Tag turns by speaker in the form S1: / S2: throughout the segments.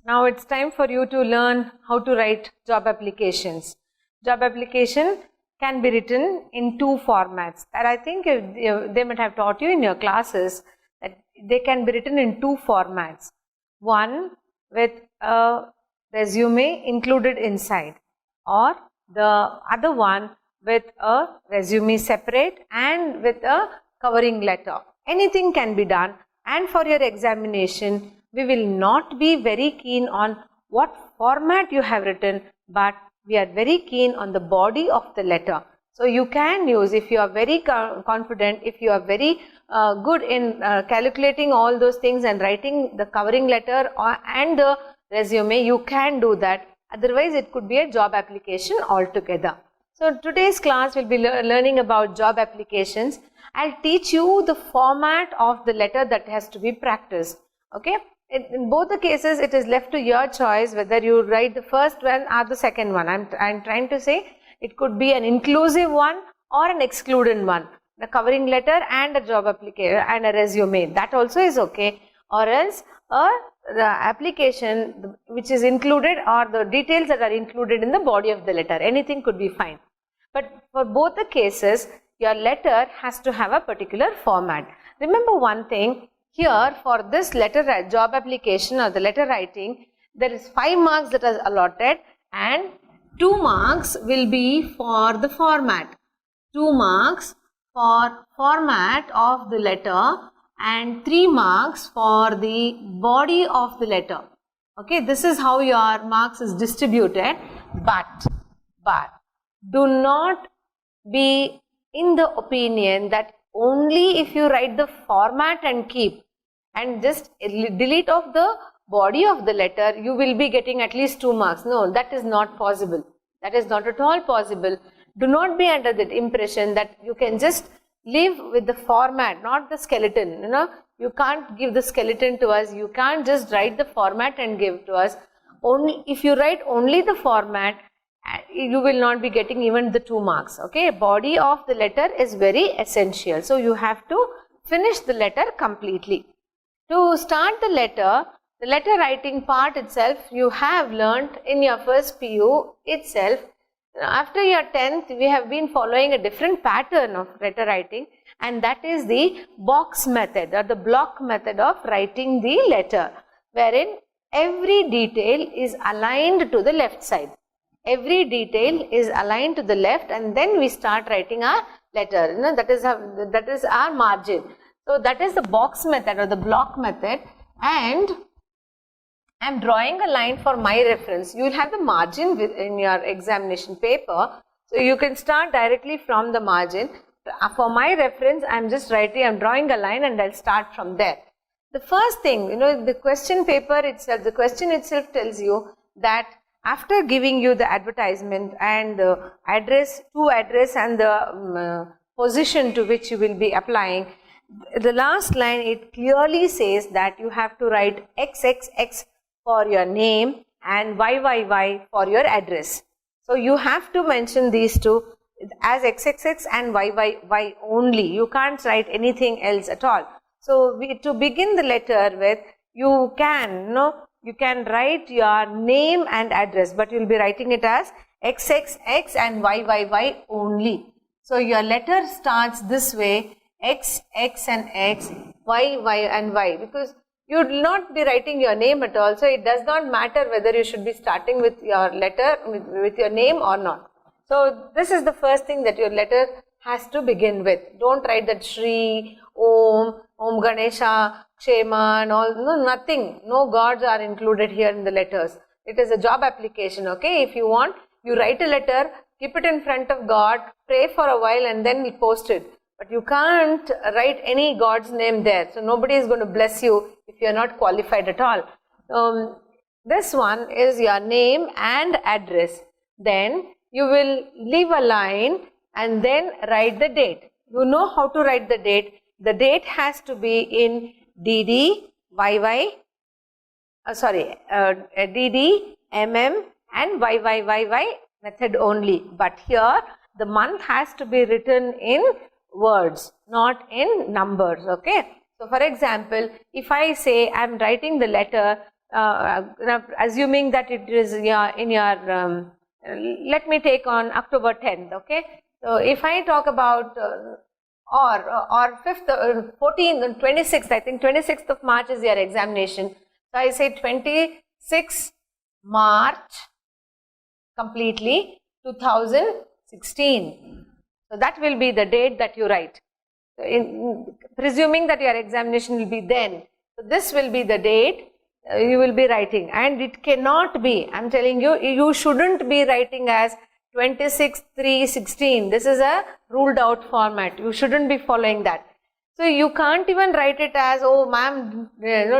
S1: Now it's time for you to learn how to write job applications. Job application can be written in two formats, and I think they might have taught you in your classes that they can be written in two formats. One with a resume included inside, or the other one with a resume separate and with a covering letter. Anything can be done, and for your examination we will not be very keen on what format you have written, but we are very keen on the body of the letter. So you can use, if you are very confident, if you are very good in calculating all those things and writing the covering letter and the resume, you can do that. Otherwise it could be a job application altogether. So today's class will be learning about job applications. I'll teach you the format of the letter that has to be practiced. Okay. In both the cases, it is left to your choice whether you write the first one or the second one. I'm trying to say it could be an inclusive one or an excluded one. The covering letter and a job application and a resume, that also is okay. Or else the application which is included, or the details that are included in the body of the letter. Anything could be fine. But for both the cases, your letter has to have a particular format. Remember one thing. Here for this letter job application or the letter writing, there is 5 marks that are allotted and 2 marks will be for the format. 2 marks for format of the letter and 3 marks for the body of the letter. Okay, this is how your marks is distributed, but do not be in the opinion that only if you write the format and keep and just delete off the body of the letter, you will be getting at least 2 marks. No, that is not possible. That is not at all possible. Do not be under that impression that you can just live with the format, not the skeleton. You know, you can't give the skeleton to us. You can't just write the format and give to us. Only if you write only the format, you will not be getting even the 2 marks. Okay, body of the letter is very essential. So you have to finish the letter completely. To start the letter writing part itself, you have learnt in your first PU itself. After your 10th, we have been following a different pattern of letter writing, and that is the box method or the block method of writing the letter, wherein every detail is aligned to the left side. Every detail is aligned to the left, and then we start writing our letter. You know, that is our margin. So that is the box method or the block method, and I am drawing a line for my reference. You will have the margin in your examination paper, so you can start directly from the margin. For my reference, I am just writing, I am drawing a line and I'll start from there. The first thing, you know, the question paper itself, the question itself tells you that after giving you the advertisement and the address and the position to which you will be applying, the last line, it clearly says that you have to write XXX for your name and YYY for your address. So you have to mention these two as XXX and YYY only. You can't write anything else at all. So to begin the letter with, you can write your name and address, but you will be writing it as XXX and YYY only. So your letter starts this way: X, X and X, Y, Y and Y, because you will not be writing your name at all. So it does not matter whether you should be starting with your letter, with your name or not. So this is the first thing that your letter has to begin with. Don't write that Shri, Om Ganesha, Kshema and all, no, nothing. No gods are included here in the letters. It is a job application, okay? If you want, you write a letter, keep it in front of God, pray for a while and then post it. But you can't write any God's name there. So nobody is going to bless you if you are not qualified at all. This one is your name and address. Then you will leave a line and then write the date. You know how to write the date. The date has to be in DD, DD, MM and YYYY method only. But here the month has to be written in words, not in numbers. Okay. So for example, if I say I am writing the letter assuming that it is in your, let me take on October 10th, okay. So if I talk about or 5th, 14th and 26th, I think 26th of March is your examination. So I say 26 March completely 2016. So that will be the date that you write. So presuming that your examination will be then, so this will be the date you will be writing, and it cannot be, I am telling you, you shouldn't be writing as 26/3/16. This is a ruled out format. You shouldn't be following that. So you can't even write it as, oh ma'am,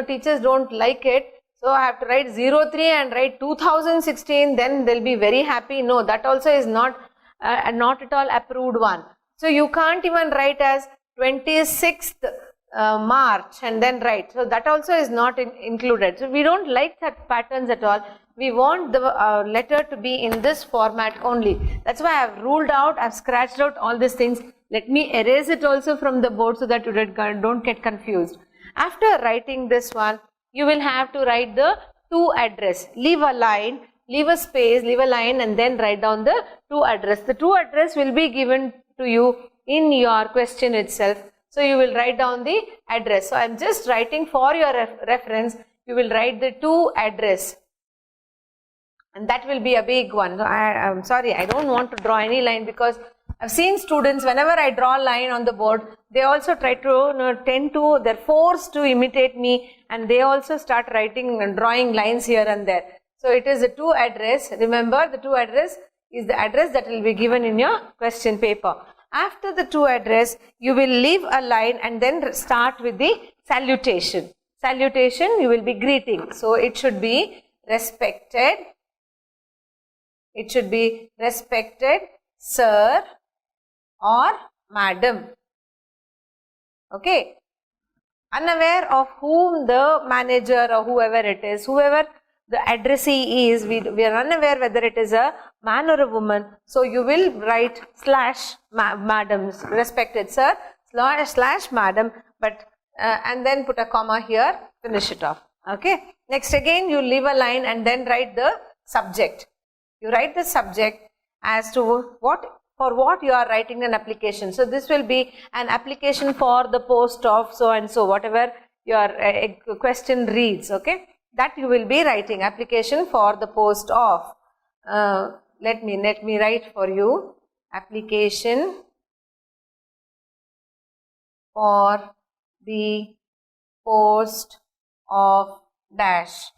S1: teachers don't like it, so I have to write 03 and write 2016, then they'll be very happy. No, that also is not at all approved one. So you can't even write as 26th March and then write. So that also is not included. So we don't like that patterns at all. We want the letter to be in this format only. That's why I've ruled out, I've scratched out all these things. Let me erase it also from the board so that you don't get confused. After writing this one, you will have to write the to address. Leave a line, leave a space, leave a line, and then write down the to address. The to address will be given to you in your question itself. So you will write down the address. So I am just writing for your reference. You will write the to address, and that will be a big one. I'm sorry, I don't want to draw any line, because I've seen students, whenever I draw a line on the board, they also try to they're forced to imitate me, and they also start writing and drawing lines here and there. So it is a to address. Remember, the to address is the address that will be given in your question paper. After the to address, you will leave a line and then start with the salutation. Salutation, you will be greeting. So it should be respected. It should be respected sir or madam. Okay. Unaware of whom the manager or whoever it is, whoever the addressee is, we are unaware whether it is a man or a woman. So you will write slash madam, respected sir, slash madam, but and then put a comma here, finish it off. Okay. Next again you leave a line and then write the subject. You write the subject as to for what you are writing an application. So this will be an application for the post of so and so, whatever your question reads. Okay. That you will be writing, application for the post of. Let me write for you, application for the post of dash.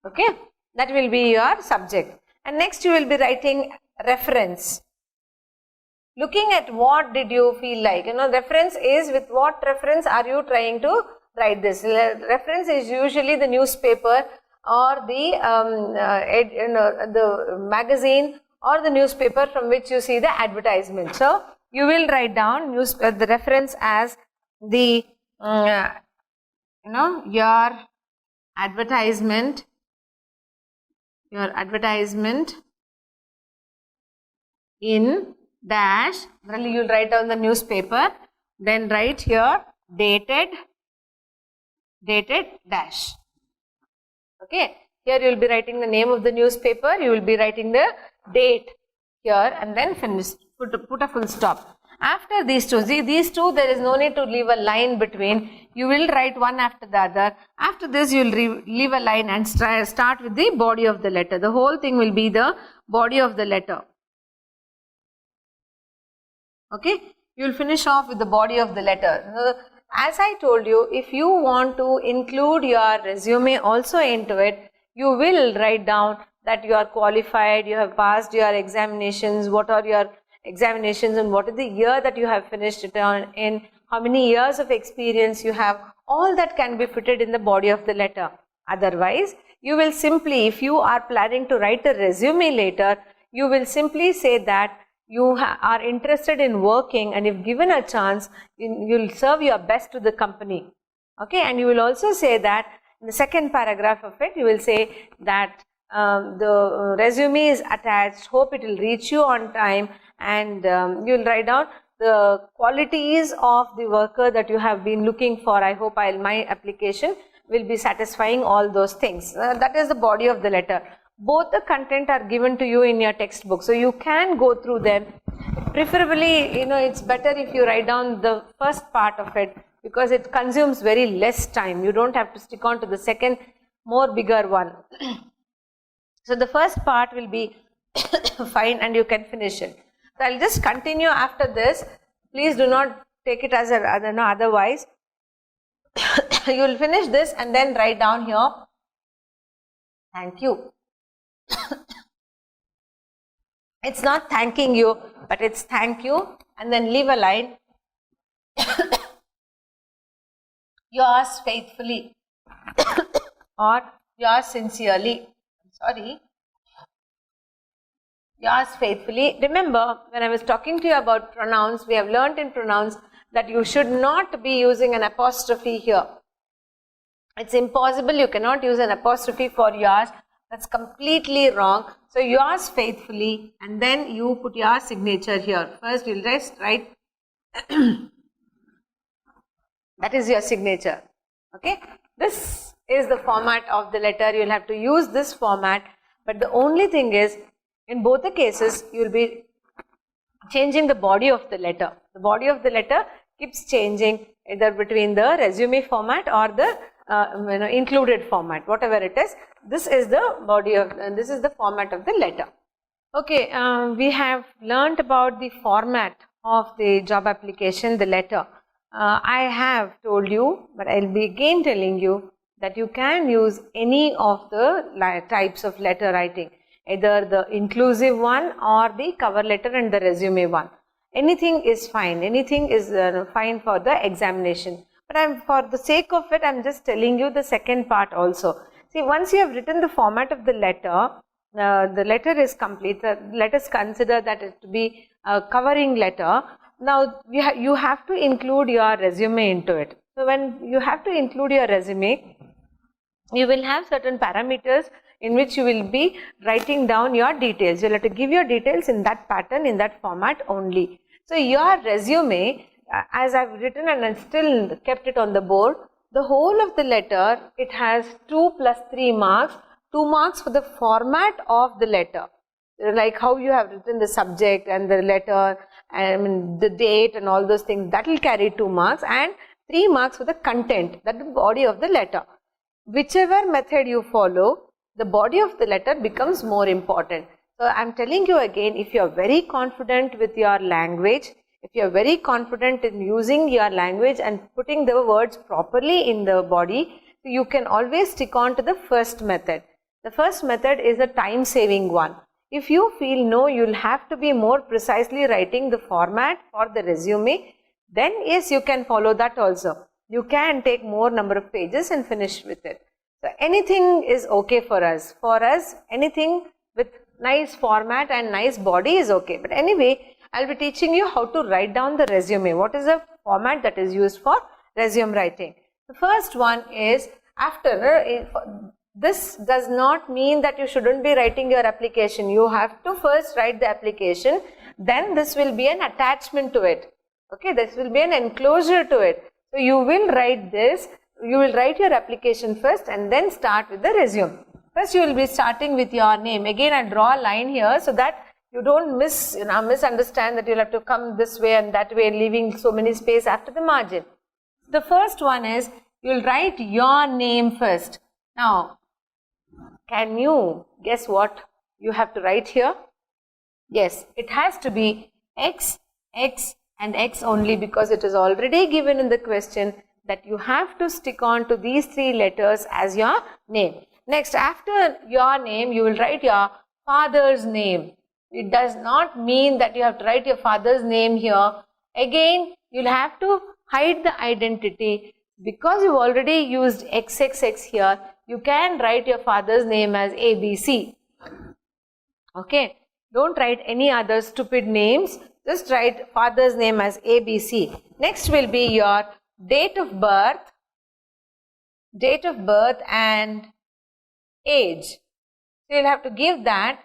S1: Okay, that will be your subject. And next you will be writing reference. Looking at what did you feel like, reference is, with what reference are you trying to write this? Reference is usually the newspaper or the the magazine or the newspaper from which you see the advertisement. So you will write down the reference as the your advertisement in dash. Really, you will write down the newspaper, then write here dated dash. Okay, here you will be writing the name of the newspaper, you will be writing the date here, and then finish, put a full stop. After these two, there is no need to leave a line between. You will write one after the other. After this you will leave a line and start with the body of the letter. The whole thing will be the body of the letter. Okay, you will finish off with the body of the letter. As I told you, if you want to include your resume also into it, you will write down that you are qualified, you have passed your examinations, what are your examinations and what is the year that you have finished it on, in how many years of experience you have. All that can be fitted in the body of the letter. Otherwise, you will simply, if you are planning to write a resume later, you will simply say that you are interested in working, and if given a chance, you will serve your best to the company. Okay, and you will also say that in the second paragraph of it, you will say that the resume is attached, hope it will reach you on time, and you will write down the qualities of the worker that you have been looking for. I hope my application will be satisfying all those things. That is the body of the letter. Both the content are given to you in your textbook, so you can go through them. Preferably, it's better if you write down the first part of it, because it consumes very less time. You don't have to stick on to the second, more bigger one. So the first part will be fine and you can finish it. So I'll just continue after this. Please do not take it as otherwise. You will finish this and then write down here, thank you. It's not thanking you, but it's thank you, and then leave a line. Yours faithfully or yours sincerely. Yours faithfully. Remember, when I was talking to you about pronouns, we have learnt in pronouns that you should not be using an apostrophe here. It's impossible. You cannot use an apostrophe for yours. That's completely wrong. So yours faithfully, and then you put your signature here. First you'll just write that is your signature. Okay, this is the format of the letter. You'll have to use this format, but the only thing is, in both the cases you will be changing the body of the letter. The body of the letter keeps changing either between the resume format or the included format, whatever it is. This is the body of, this is the format of the letter. Okay, we have learnt about the format of the job application, the letter. I have told you, but I will be again telling you that you can use any of the types of letter writing, either the inclusive one or the cover letter and the resume one. Anything is fine. Anything is fine for the examination. But for the sake of it, I am just telling you the second part also. See, once you have written the format of the letter is complete. Let us consider that it to be a covering letter. Now, you have to include your resume into it. So, when you have to include your resume, you will have certain parameters in which you will be writing down your details. You will have to give your details in that pattern, in that format only. So, your resume, as I have written and I still kept it on the board, the whole of the letter, it has 2 plus 3 marks, 2 marks for the format of the letter, like how you have written the subject and the letter, and the date and all those things, that will carry 2 marks, and 3 marks for the content, that is the body of the letter. Whichever method you follow, the body of the letter becomes more important. So, I am telling you again, if you are very confident with your language, if you are very confident in using your language and putting the words properly in the body, you can always stick on to the first method. The first method is a time saving one. If you feel no, you will have to be more precisely writing the format for the resume, then yes, you can follow that also. You can take more number of pages and finish with it. So, anything is okay for us. For us, anything with nice format and nice body is okay. But anyway, I will be teaching you how to write down the resume. What is the format that is used for resume writing? The first one is, after, this does not mean that you shouldn't be writing your application. You have to first write the application, then this will be an attachment to it. Okay, this will be an enclosure to it. So, you will write this, you will write your application first and then start with the resume. First, you will be starting with your name. Again, I draw a line here so that you don't misunderstand that you'll have to come this way and that way, leaving so many space after the margin. The first one is, you'll write your name first. Now, can you guess what you have to write here? Yes, it has to be X, X and X only, because it is already given in the question that you have to stick on to these 3 letters as your name. Next, after your name, you will write your father's name. It does not mean that you have to write your father's name here. Again, you'll have to hide the identity. Because you've already used XXX here, you can write your father's name as ABC. Okay, don't write any other stupid names. Just write father's name as ABC. Next will be your date of birth and age. So, you'll have to give that.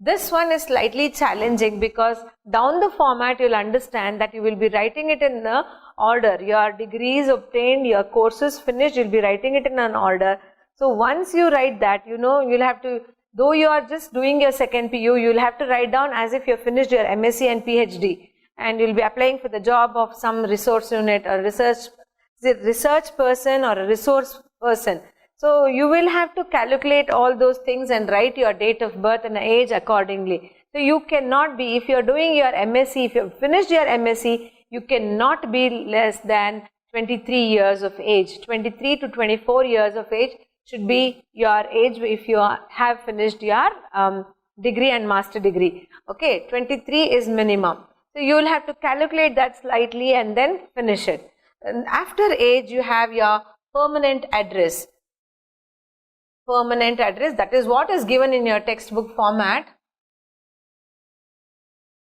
S1: This one is slightly challenging because down the format you'll understand that you will be writing it in the order. Your degrees obtained, your courses finished, you'll be writing it in an order. So once you write that, you'll have to, though you are just doing your second PU, you'll have to write down as if you've finished your MSc and PhD, and you'll be applying for the job of some resource unit or research person or a resource person. So you will have to calculate all those things and write your date of birth and age accordingly. So you cannot be, if you're doing your MSc, if you've finished your MSc, you cannot be less than 23 years of age. 23 to 24 years of age should be your age if you have finished your degree and master degree. Okay, 23 is minimum. So you will have to calculate that slightly and then finish it. And after age, you have your permanent address. Permanent address, that is what is given in your textbook format.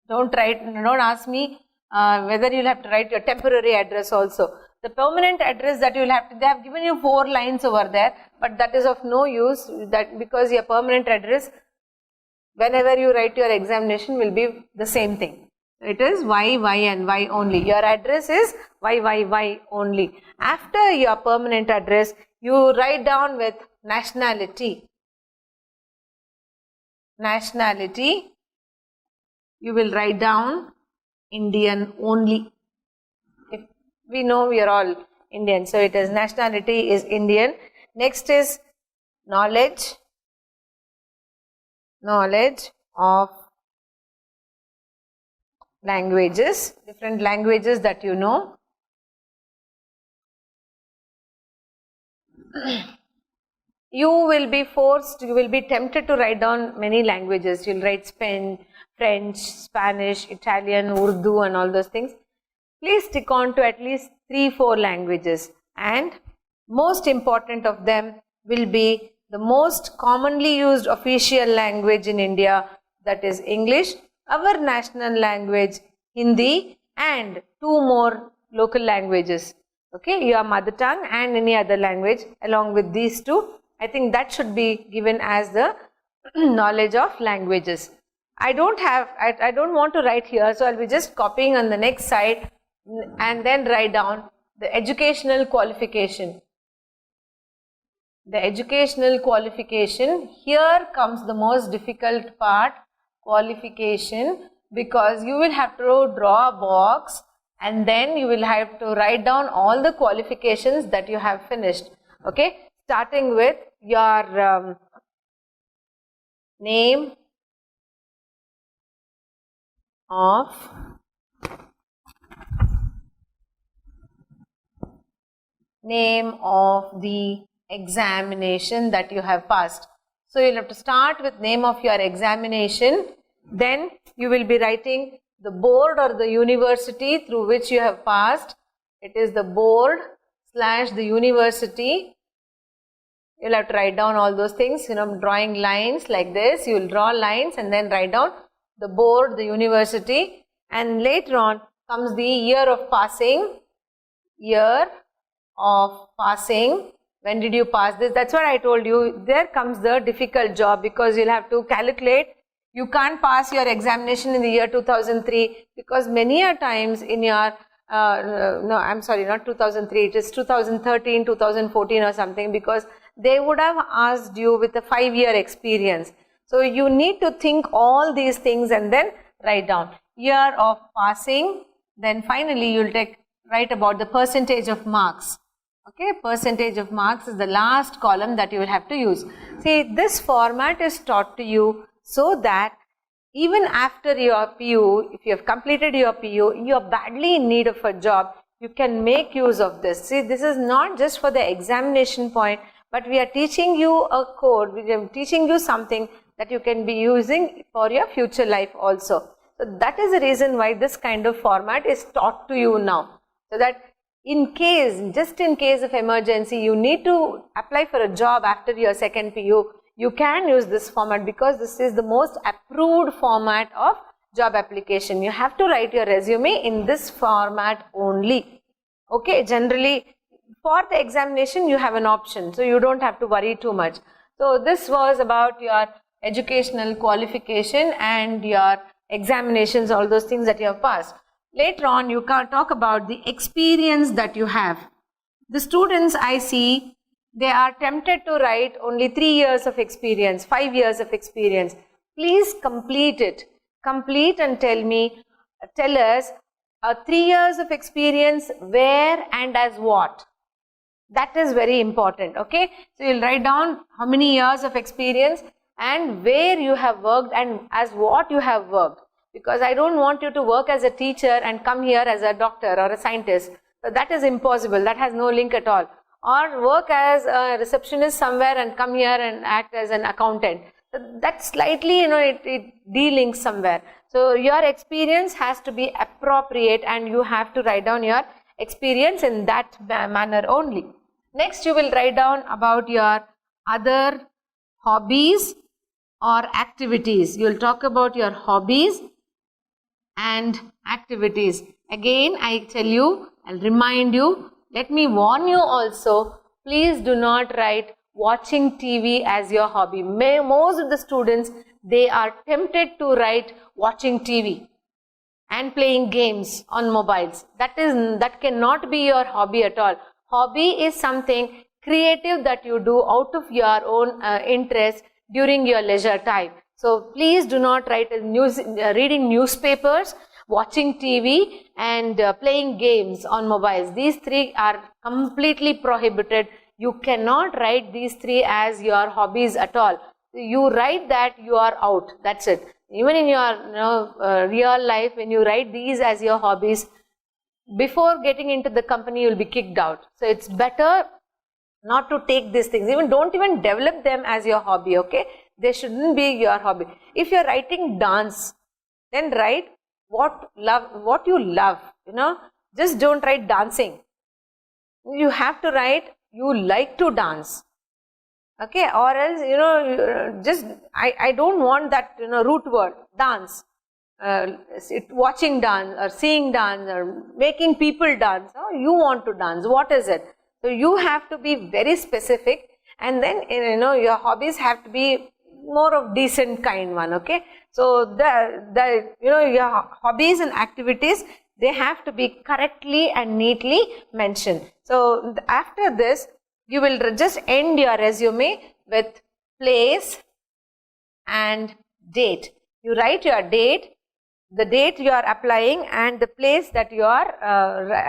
S1: Don't ask me whether you'll have to write your temporary address also. The permanent address that you'll have to, they have given you 4 lines over there, but that is of no use, that because your permanent address, whenever you write your examination, will be the same thing. It is Y, Y and Y only. Your address is Y, Y, Y only. After your permanent address, you write down with nationality. Nationality, you will write down Indian only. If we know we are all Indian, so it is nationality is Indian. Next is knowledge. Knowledge of languages, different languages that you know. You will be tempted to write down many languages. You'll write French, Spanish, Italian, Urdu and all those things. Please stick on to at least 3-4 languages, and most important of them will be the most commonly used official language in India, that is English, our national language Hindi, and 2 more local languages. Okay, your mother tongue and any other language along with these 2. I think that should be given as the knowledge of languages. I don't want to write here, so I'll be just copying on the next side and then write down the educational qualification. The educational qualification, here comes the most difficult part, qualification, because you will have to draw a box and then you will have to write down all the qualifications that you have finished. Okay, starting with your name of the examination that you have passed. So you'll have to start with name of your examination, then you will be writing the board or the university through which you have passed. It is the board / the university. You'll have to write down all those things, drawing lines like this. You will draw lines and then write down the board, the university, and later on comes the year of passing. Year of passing. When did you pass this? That's what I told you. There comes the difficult job, because you'll have to calculate. You can't pass your examination in the year 2003, because many a times in your, no, I'm sorry, not 2003, it is 2013, 2014 or something, because they would have asked you with a 5-year experience. So you need to think all these things and then write down year of passing. Then finally you'll write about the percentage of marks. Okay, percentage of marks is the last column that you will have to use. See, this format is taught to you so that even after your PU, if you have completed your PU, you are badly in need of a job, you can make use of this. See, this is not just for the examination point, but we are teaching you a code, we are teaching you something that you can be using for your future life also. So that is the reason why this kind of format is taught to you now. So that just in case of emergency, you need to apply for a job after your second PU, you can use this format, because this is the most approved format of job application. You have to write your resume in this format only. Okay, generally for the examination you have an option, so you don't have to worry too much. So this was about your educational qualification and your examinations, all those things that you have passed. Later on, you can talk about the experience that you have. The students I see, they are tempted to write only 3 years of experience, 5 years of experience. Please complete it. Complete and tell us 3 years of experience, where and as what. That is very important, okay? So you'll write down how many years of experience and where you have worked and as what you have worked. Because I don't want you to work as a teacher and come here as a doctor or a scientist. So that is impossible. That has no link at all. Or work as a receptionist somewhere and come here and act as an accountant. So that slightly, it delinks somewhere. So your experience has to be appropriate and you have to write down your experience in that manner only. Next, you will write down about your other hobbies or activities. You will talk about your hobbies and activities. Again, I tell you, I'll remind you, let me warn you also, please do not write watching TV as your hobby. Most of the students, they are tempted to write watching TV and playing games on mobiles. That cannot be your hobby at all. Hobby is something creative that you do out of your own interest during your leisure time. So please do not write reading newspapers, watching TV and playing games on mobiles. These three are completely prohibited. You cannot write these three as your hobbies at all. You write that, you are out. That's it. Even in your real life, when you write these as your hobbies, before getting into the company, you will be kicked out. So it's better not to take these things. Don't even develop them as your hobby, okay? They shouldn't be your hobby. If you're writing dance, then write what you love, Just don't write dancing. You have to write you like to dance. Okay, or else, I don't want that, root word, dance. Watching dance or seeing dance or making people dance. You want to dance. What is it? So you have to be very specific, and then, your hobbies have to be more of decent kind one, okay? So your hobbies and activities, they have to be correctly and neatly mentioned. So after this, you will just end your resume with place and date. You write your date, the date you are applying and the place that you are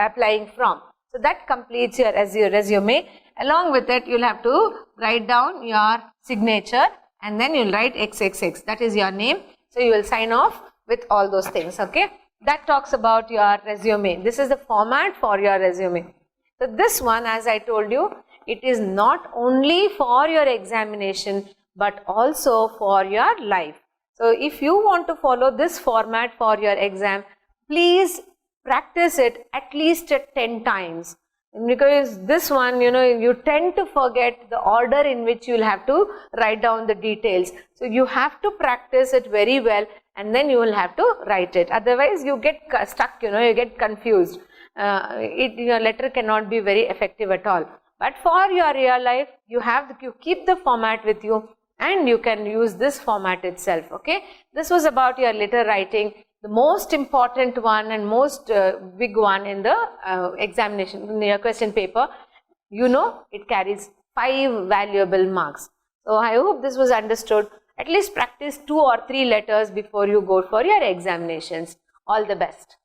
S1: applying from. So that completes your resume. Along with it, you'll have to write down your signature and then you'll write XXX. That is your name. So you will sign off with all those things, okay? That talks about your resume. This is the format for your resume. So this one, as I told you, it is not only for your examination, but also for your life. So if you want to follow this format for your exam, please practice it at least 10 times. Because this one, you tend to forget the order in which you'll have to write down the details. So you have to practice it very well and then you will have to write it. Otherwise, you get stuck, you get confused. Your letter cannot be very effective at all. But for your real life, you keep the format with you and you can use this format itself, okay? This was about your letter writing. The most important one and most big one in the examination, in your question paper, it carries 5 valuable marks. So I hope this was understood. At least practice 2 or 3 letters before you go for your examinations. All the best.